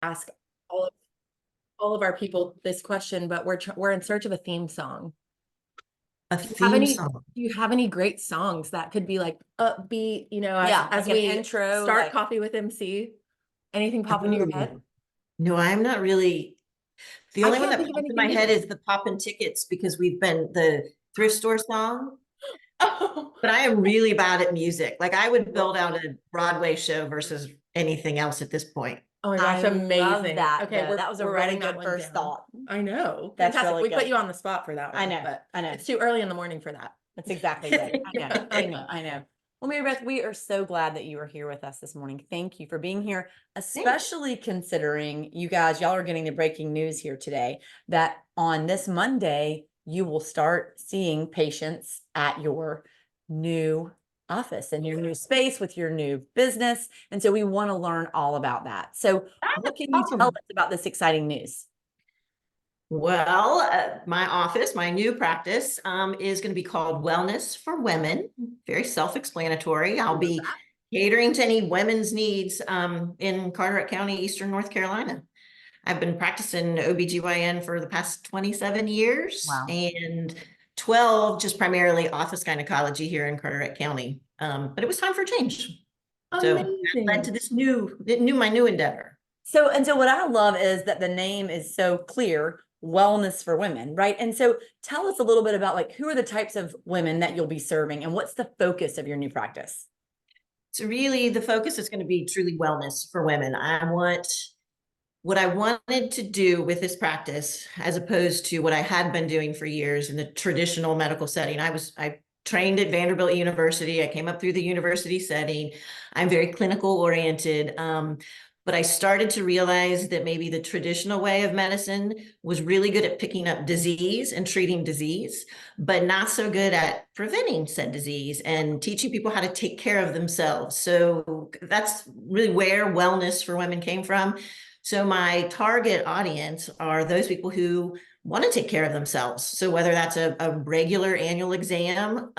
ask all of, all of our people this question, but we're in search of a theme song. A Do you have theme any, song. do you have any great songs that could be like upbeat, you know, as like we an intro, start like... Coffee with MC? Anything pop into your head? No, I'm not really. The only one that think of pops in my anything head either. is the Poppin' Tickets, because we've been the thrift store song. Oh, But I am really bad at music. Like, I would build out a Broadway show versus anything else at this point. oh my gosh, I amazing. love that. Okay, That was a we're really writing that good one first down. thought. I know. That's Fantastic. really We put good. you on the spot for that one. I know. But I know. it's too early in the morning for that. That's exactly right. I know. I know. I know. Well, Maribeth, we are so glad that you are here with us this morning. Thank you for being here, especially considering you guys, y'all are getting the breaking news here today that on this Monday, you will start seeing patients at your new office and your new space with your new business. And so we want to learn all about that. So what can you tell us about this exciting news? Well, my office, my new practice, is going to be called Wellness for Women. Very self-explanatory. I'll be catering to any women's needs in Carteret County, Eastern North Carolina. I've been practicing OBGYN for the past 27 years. Wow. And 12 just primarily office gynecology here in Carteret County. But it was time for change. So that led to this my new endeavor. So what I love is that the name is so clear, Wellness for Women, right? And so tell us a little bit about, like, who are the types of women that you'll be serving and what's the focus of your new practice? So really the focus is going to be truly wellness for women. What I wanted to do with this practice, as opposed to what I had been doing for years in the traditional medical setting. I trained at Vanderbilt University. I came up through the university setting. I'm very clinical oriented. But I started to realize that maybe the traditional way of medicine was really good at picking up disease and treating disease, but not so good at preventing said disease and teaching people how to take care of themselves. So that's really where Wellness for Women came from. So my target audience are those people who want to take care of themselves. So whether that's a regular annual exam,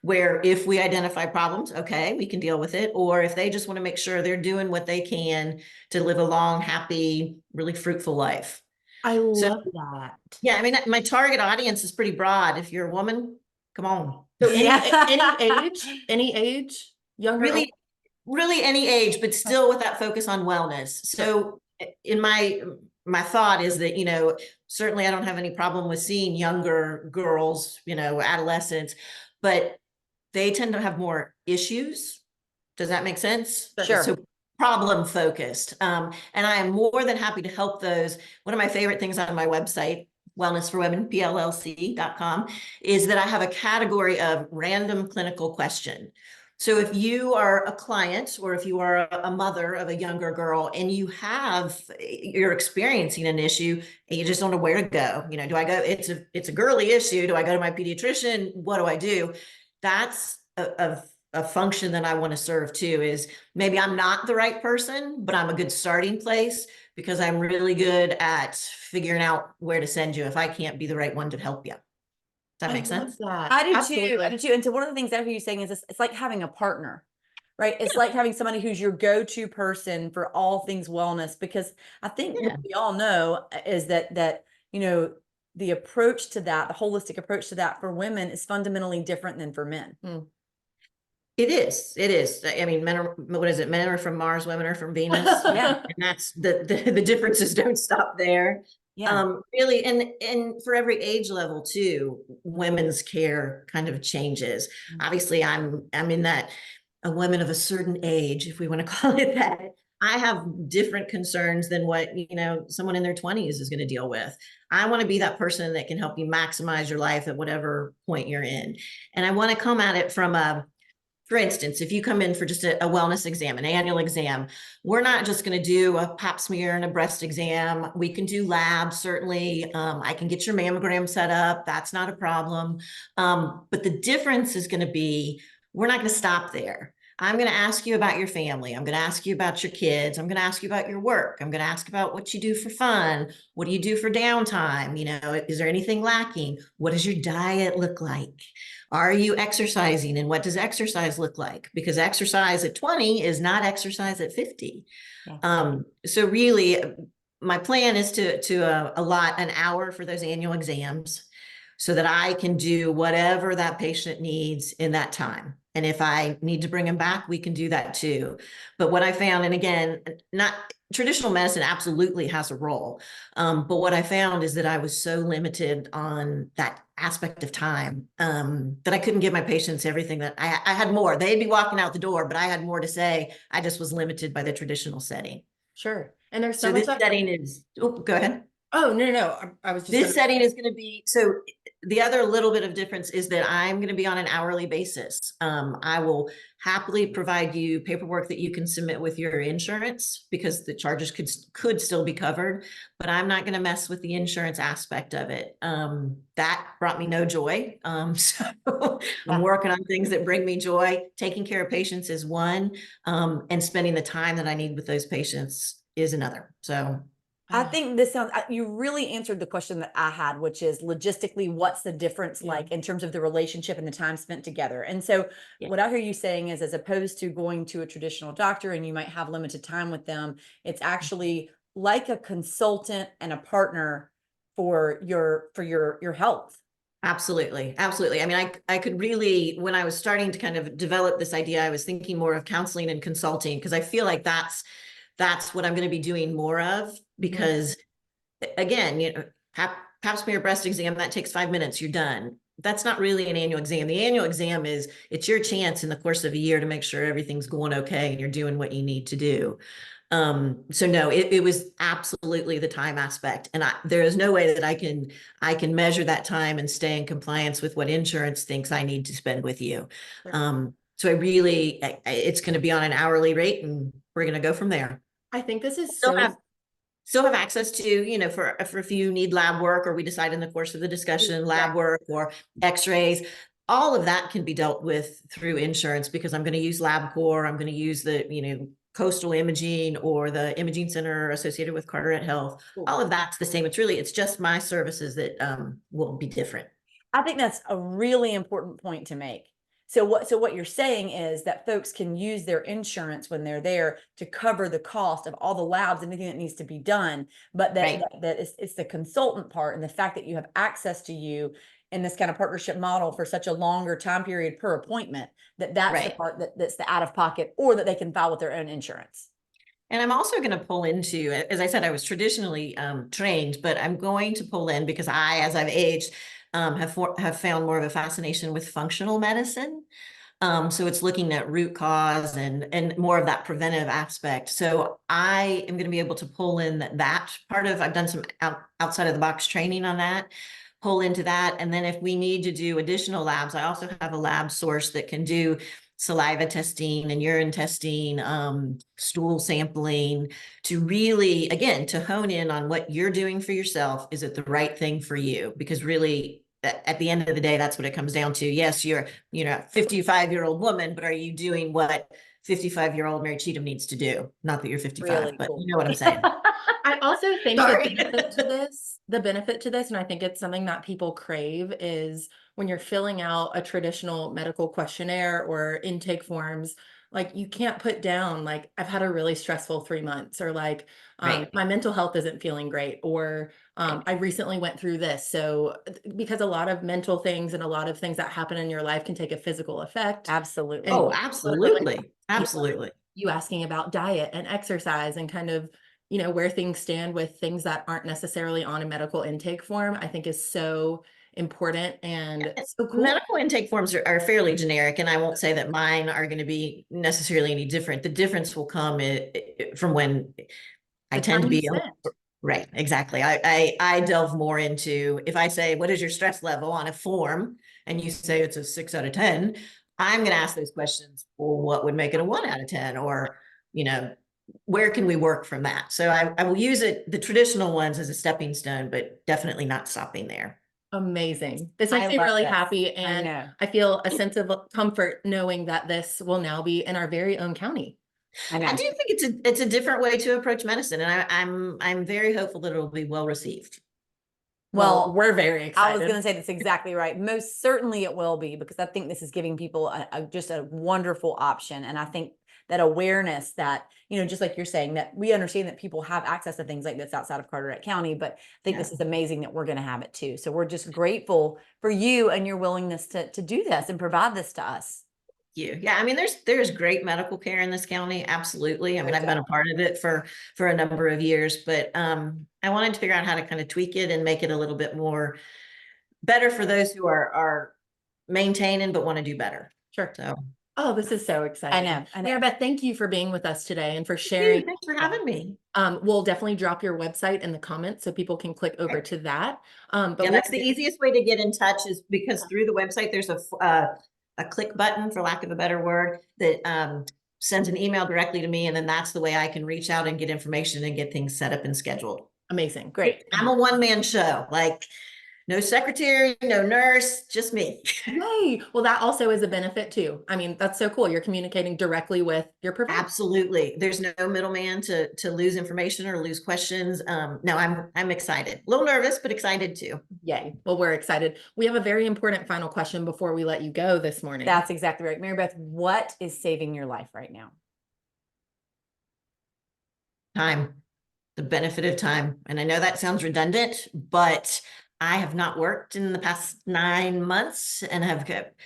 where if we identify problems, okay, we can deal with it. Or if they just want to make sure they're doing what they can to live a long, happy, really fruitful life. I love that. Yeah, I mean, my target audience is pretty broad. If you're a woman, come on. So any age, younger, really any age, but still with that focus on wellness. So in my thought is that, certainly I don't have any problem with seeing younger girls, adolescents, but they tend to have more issues. Does that make sense? Sure. So problem focused. And I am more than happy to help those. One of my favorite things on my website, wellnessforwomen.com, is that I have a category of random clinical question. So if you are a client or if you are a mother of a younger girl and you're experiencing an issue and you just don't know where to go, do I go, it's a girly issue. Do I go to my pediatrician? What do I do? That's a function that I want to serve too, is maybe I'm not the right person, but I'm a good starting place because I'm really good at figuring out where to send you if I can't be the right one to help you. Does that make sense? I do Absolutely. too. I do too. And so one of the things I hear you saying is this, it's like having a partner, right? It's like having somebody who's your go-to person for all things wellness, because I think what we all know is that the approach to that, the holistic approach to that for women is fundamentally different than for men. It is. I mean, men are from Mars, women are from Venus. Yeah. And that's the differences don't stop there. Yeah. Really, and for every age level too, women's care kind of changes. Obviously, I'm in that a woman of a certain age, if we want to call it that. I have different concerns than what someone in their 20s is going to deal with. I want to be that person that can help you maximize your life at whatever point you're in, and I want to come at it from for instance, if you come in for just a wellness exam, an annual exam, we're not just going to do a pap smear and a breast exam. We can do labs, certainly. I can get your mammogram set up. That's not a problem. But the difference is going to be, we're not going to stop there. I'm going to ask you about your family. I'm going to ask you about your kids. I'm going to ask you about your work. I'm going to ask about what you do for fun. What do you do for downtime? You know, is there anything lacking? What does your diet look like? Are you exercising, and what does exercise look like? Because exercise at 20 is not exercise at 50. Yeah. So really, my plan is to allot an hour for those annual exams so that I can do whatever that patient needs in that time. And if I need to bring them back, we can do that too. But what I found, and again, not traditional medicine absolutely has a role. But what I found is that I was so limited on that aspect of time that I couldn't give my patients everything that I had more. They'd be walking out the door, but I had more to say. I just was limited by the traditional setting. Sure. And there's so So much this that, setting is, oh, go ahead. oh, no. I was just This gonna, setting is going to be, so the other little bit of difference is that I'm going to be on an hourly basis. I will happily provide you paperwork that you can submit with your insurance because the charges could still be covered, but I'm not going to mess with the insurance aspect of it. That brought me no joy. So I'm working on things that bring me joy. Taking care of patients is one, and spending the time that I need with those patients is another. So I think this sounds, you really answered the question that I had, which is logistically, what's the difference Yeah. like in terms of the relationship and the time spent together? And so Yeah. what I hear you saying is, as opposed to going to a traditional doctor and you might have limited time with them, it's actually like a consultant and a partner for your health. Absolutely. Absolutely. I mean, I could really, when I was starting to kind of develop this idea, I was thinking more of counseling and consulting because I feel like that's what I'm going to be doing more of because again, you know, pap smear breast exam, that takes 5 minutes, you're done. That's not really an annual exam. The annual exam is, it's your chance in the course of a year to make sure everything's going okay and you're doing what you need to do. So no, it was absolutely the time aspect. And there is no way that I can measure that time and stay in compliance with what insurance thinks I need to spend with you. So it's going to be on an hourly rate and we're going to go from there. I think this is Still so, have access to, you know, for if you need lab work or we decide in the course of the discussion, lab work or x-rays, all of that can be dealt with through insurance because I'm going to use LabCorp. I'm going to use the, you know, Coastal Imaging or the imaging center associated with Carteret Health. All of that's the same. It's just my services that will be different. I think that's a really important point to make. So what you're saying is that folks can use their insurance when they're there to cover the cost of all the labs, anything that needs to be done, but Right. that it's the consultant part and the fact that you have access to you in this kind of partnership model for such a longer time period per appointment, that's the Right. part that's the out of pocket, or that they can file with their own insurance. And I'm also going to pull into, as I said, I was traditionally trained, but I'm going to pull in because as I've aged, have found more of a fascination with functional medicine. So it's looking at root cause and more of that preventive aspect. So I am going to be able to pull in that part of, I've done some outside of the box training on that, pull into that. And then if we need to do additional labs, I also have a lab source that can do saliva testing and urine testing, stool sampling to really, again, to hone in on what you're doing for yourself. Is it the right thing for you? Because really, at the end of the day, that's what it comes down to. Yes, you're, you know, 55-year-old woman, but are you doing what 55-year-old Mary Cheatham needs to do? Not that you're 55, Really but cool. you know what I'm saying. I also think Sorry. the benefit to this, and I think it's something that people crave, is when you're filling out a traditional medical questionnaire or intake forms, like you can't put down like I've had a really stressful 3 months, or like Right. my mental health isn't feeling great, or I recently went through this. So because a lot of mental things and a lot of things that happen in your life can take a physical effect. Absolutely. Oh, And absolutely. you Absolutely. you asking about diet and exercise and kind of, you know, where things stand with things that aren't necessarily on a medical intake form, I think is so important and so cool. Medical intake forms are fairly generic, and I won't say that mine are going to be necessarily any different. The difference will come from when I The tend to time you be spent. right. Exactly. I delve more into, if I say, what is your stress level on a form? And you say it's a 6 out of 10, I'm going to ask those questions. Well, what would make it a 1 out of 10? Or, you know, where can we work from that? So I will use the traditional ones as a stepping stone, but definitely not stopping there. Amazing. This I makes me love really this. happy, I and know. I feel a sense of comfort knowing that this will now be in our very own county. I I know. do think it's a different way to approach medicine, and I'm very hopeful that it'll be well received. Well, Well, we're very I was excited. going to say that's exactly right. Most certainly it will be, because I think this is giving people just a wonderful option. And I think that awareness that, just like you're saying, that we understand that people have access to things like this outside of Carteret County, but I think this is amazing that we're going to have it too. So we're just grateful for you and your willingness to do this and provide this to us. Yeah, I mean, there's great medical care in this county. Absolutely. I mean, No I've been a part of it for a number of years, but I wanted to figure out how to kind of tweak it and make it a little bit more better for those who are maintaining but want to do better. Sure. So Oh, this is so exciting. I know. Maribeth, thank you for being with us today and for thank sharing. you. Thanks for having me. We'll definitely drop your website in the comments so people can click over to that. But Yeah, that's the easiest way to get in touch, is because through the website, there's a click button, for lack of a better word, that sends an email directly to me. And then that's the way I can reach out and get information and get things set up and scheduled. amazing. Great. I'm a one-man show, like no secretary, no nurse, just me. Yay. Well, that also is a benefit too. I mean, that's so cool. You're communicating directly with your provider. Absolutely. There's no middleman to lose information or lose questions. No, I'm excited. A little nervous, but excited too. Yay. Well, we're excited. We have a very important final question before we let you go this morning. That's exactly right. Maribeth, what is saving your life right now? Time, the benefit of time. And I know that sounds redundant, but I have not worked in the past 9 months and have kept,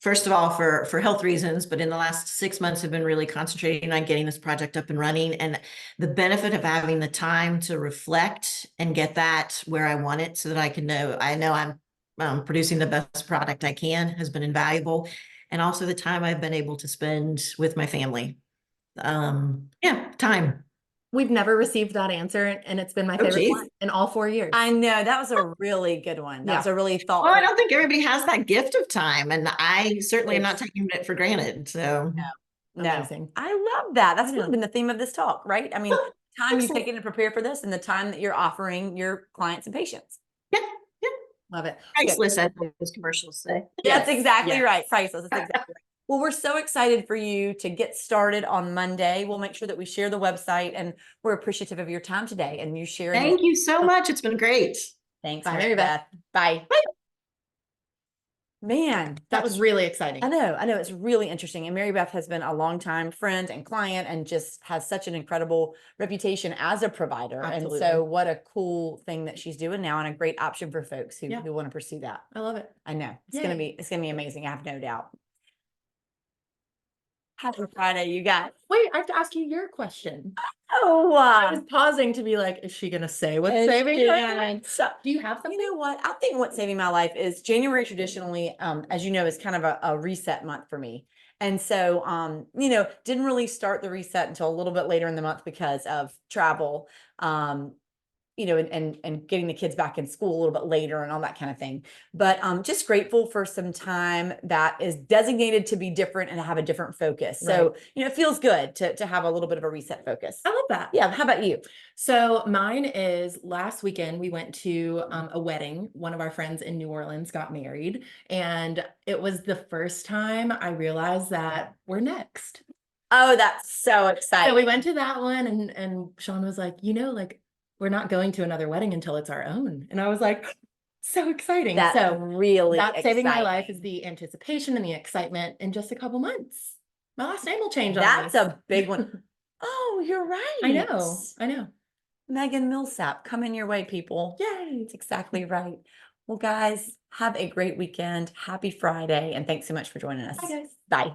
first of all, for health reasons, but in the last 6 months have been really concentrating on getting this project up and running. And the benefit of having the time to reflect and get that where I want it, so that I know I'm producing the best product I can, has been invaluable. And also the time I've been able to spend with my family. Yeah, time. We've never received that answer, and it's been my Oh, favorite geez. one in all 4 years. I know that was a really good one. That was a really Well, thoughtful. I don't think everybody has that gift of time, and I certainly am not Yes. taking it for granted. So No, Amazing. I love that. That's I really know. been the theme of this talk, right? I mean, time you've excellent. taken to prepare for this and the time that you're offering your clients and patients. Yeah, Love it. priceless, as those commercials say. That's Yes, exactly yes. right. Priceless. That's exactly right. Well, we're so excited for you to get started on Monday. We'll make sure that we share the website, and we're appreciative of your time today and you sharing. Thank you so much. It's been great. Thanks, Bye, Maribeth. Maribeth. Bye. Man, That was really exciting. I know it's really interesting. And Maribeth has been a longtime friend and client and just has such an incredible reputation as a provider. Absolutely. And so what a cool thing that she's doing now, and a great option for folks who Yeah. want to pursue that. I love it. I know it's Yay. gonna be amazing. I have no doubt. Happy Friday, you guys. Wait, I have to ask you your question. Oh, I was pausing to be like, is she going to say what's saving her life? So, Do you have something? you know what? I think what's saving my life is January traditionally, as you know, is kind of a reset month for me. And so, didn't really start the reset until a little bit later in the month because of travel, and getting the kids back in school a little bit later and all that kind of thing. But just grateful for some time that is designated to be different and to have a different focus. So, it feels good to have a little bit of a reset focus. I love that. Yeah. How about you? So mine is last weekend, we went to a wedding. One of our friends in New Orleans got married, and it was the first time I realized that we're next. Oh, that's so exciting. So we went to that one, and Sean was like, we're not going to another wedding until it's our own. And I was like, so exciting. That's so really that's saving my life, exciting. is the anticipation and the excitement in just a couple months. My last name will change on That's me. a big one. Oh, you're right. I know. Megan Millsap, coming your way, people. Yay. That's exactly right. Well, guys, have a great weekend. Happy Friday. And thanks so much for joining us. Bye, guys. Bye.